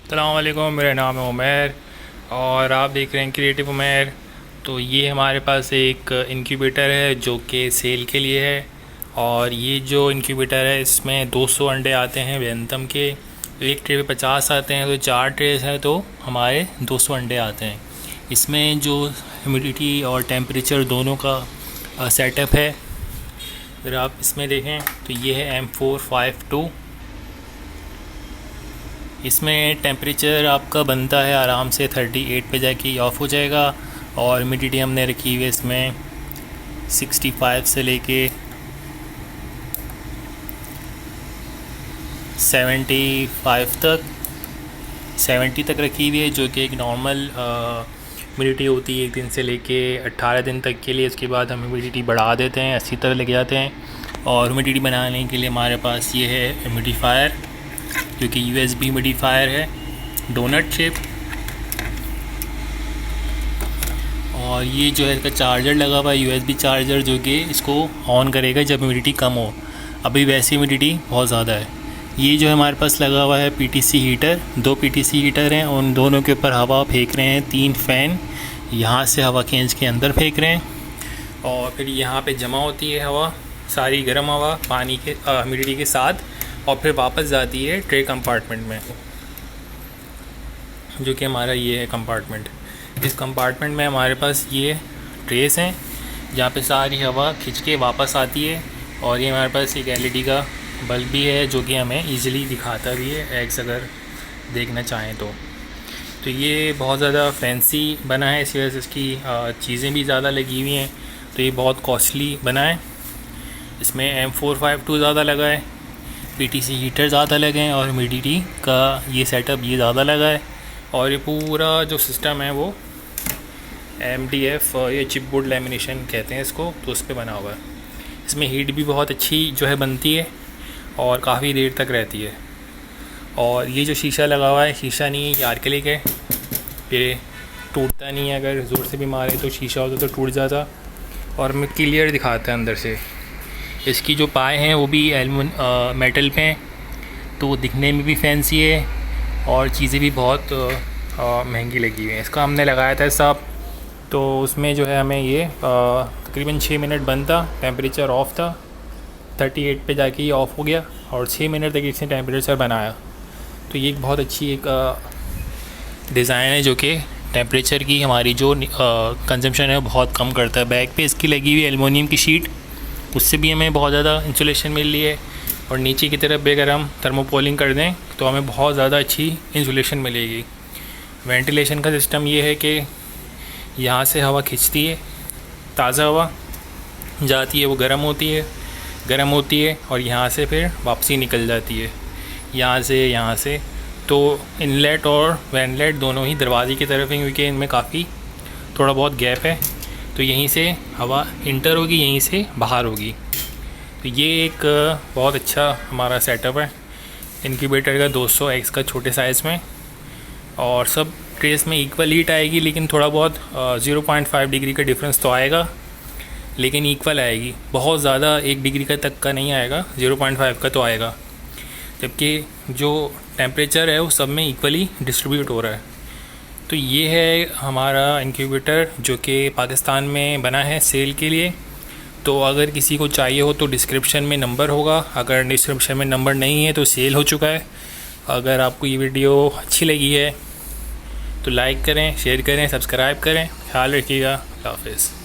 अस्सलाम वालेकुम, मेरा नाम है उमैर और आप देख रहे हैं क्रिएटिव उमैर। तो ये हमारे पास एक इंक्यूबेटर है जो कि सेल के लिए है। और ये जो इंक्यूबेटर है इसमें 200 अंडे आते हैं वेंतम के। एक ट्रे पे 50 आते हैं, तो 4 ट्रेस हैं तो हमारे 200 अंडे आते हैं। इसमें जो ह्यूमिडिटी और टेम्परेचर दोनों का सेटअप है। अगर आप इसमें देखें तो ये है M452। इसमें टेम्परेचर आपका बनता है आराम से 38 पे जाके ऑफ़ हो जाएगा। और ह्यूमिडिटी हमने रखी हुई है इसमें 65 से लेके 75 तक 70 तक रखी हुई है, जो कि एक नॉर्मल ह्यूमिडिटी होती है 1 दिन से लेके 18 दिन तक के लिए। उसके बाद हम ह्यूमिडिटी बढ़ा देते हैं, 80 तक लेके जाते हैं। और ह्यूमिडिटी बनाने के लिए हमारे पास ये है ह्यूमिडिफायर, जो कि USB ह्यूमिडिफायर है, डोनट शेप। और ये जो है इसका चार्जर लगा हुआ है, USB चार्जर, जो कि इसको ऑन करेगा जब ह्यूमिडिटी कम हो। अभी वैसी ह्यूमिडिटी बहुत ज़्यादा है। ये जो हमारे पास लगा हुआ है PTC हीटर, 2 PTC हीटर हैं, उन दोनों के ऊपर हवा फेंक रहे हैं। 3 फ़ैन यहाँ से हवा खींच के अंदर फेंक रहे हैं और फिर यहाँ पे जमा होती है हवा, सारी गर्म हवा पानी के ह्यूमिडिटी के साथ, और फिर वापस जाती है ट्रे कंपार्टमेंट में, जो कि हमारा ये है कंपार्टमेंट। इस कंपार्टमेंट में हमारे पास ये ट्रेस हैं जहाँ पे सारी हवा खिंच के वापस आती है। और ये हमारे पास एक LED का बल्ब भी है, जो कि हमें इजीली दिखाता भी है एग्स अगर देखना चाहें तो ये बहुत ज़्यादा फैंसी बना है, इस वजह से इसकी चीज़ें भी ज़्यादा लगी हुई हैं, तो ये बहुत कॉस्टली बना है। इसमें M452 ज़्यादा लगा है, PTC हीटर ज़्यादा लगे हैं, और ह्यूमिडिटी का ये सेटअप ये ज़्यादा लगा है। और ये पूरा जो सिस्टम है वो MDF ये चिपबोर्ड लैमिनेशन कहते हैं इसको, तो उस पर बना हुआ है। इसमें हीट भी बहुत अच्छी जो है बनती है और काफ़ी देर तक रहती है। और ये जो शीशा लगा हुआ है, शीशा नहीं है, ये आर्केलिक है, ये टूटता नहीं है। अगर ज़ोर से भी मारे तो शीशा होता तो टूट जाता। और हमें क्लियर दिखाता है अंदर से। इसकी जो पाए हैं वो भी मेटल पे हैं, तो दिखने में भी फैंसी है और चीज़ें भी बहुत महंगी लगी हुई हैं। इसका हमने लगाया था सब, तो उसमें जो है हमें ये तकरीबन 6 मिनट बंद था, टेम्परेचर ऑफ़ था, 38 पे जाके ये ऑफ़ हो गया और 6 मिनट तक इसने टेम्परेचर बनाया। तो ये एक बहुत अच्छी एक डिज़ाइन है, जो कि टेम्परेचर की हमारी जो कंजम्पशन है बहुत कम करता है। बैक पे इसकी लगी हुई एलुमिनियम की शीट, उससे भी हमें बहुत ज़्यादा इंसुलेशन मिल रही है। और नीचे की तरफ भी अगर हम थर्मोपोलिंग कर दें तो हमें बहुत ज़्यादा अच्छी इंसुलेशन मिलेगी। वेंटिलेशन का सिस्टम ये है कि यहाँ से हवा खिंचती है, ताज़ा हवा जाती है, वो गर्म होती है और यहाँ से फिर वापसी निकल जाती है, यहाँ से। तो इनलेट और वेंटलेट दोनों ही दरवाजे की तरफ हैं, क्योंकि इनमें काफ़ी थोड़ा बहुत गैप है, तो यहीं से हवा इंटर होगी, यहीं से बाहर होगी। तो ये एक बहुत अच्छा हमारा सेटअप है इंक्यूबेटर का, 200X का छोटे साइज़ में। और सब ट्रेस में इक्वल हीट आएगी, लेकिन थोड़ा बहुत 0.5 डिग्री का डिफरेंस तो आएगा, लेकिन इक्वल आएगी। बहुत ज़्यादा 1 डिग्री का तक का नहीं आएगा, 0.5 का तो आएगा। जबकि जो टेम्परेचर है वो सब में इक्वली डिस्ट्रीब्यूट हो रहा है। तो ये है हमारा इंक्यूबेटर, जो कि पाकिस्तान में बना है सेल के लिए। तो अगर किसी को चाहिए हो तो डिस्क्रिप्शन में नंबर होगा, अगर डिस्क्रिप्शन में नंबर नहीं है तो सेल हो चुका है। अगर आपको ये वीडियो अच्छी लगी है तो लाइक करें, शेयर करें, सब्सक्राइब करें। ख्याल रखिएगा। अल्लाह हाफ़िज़।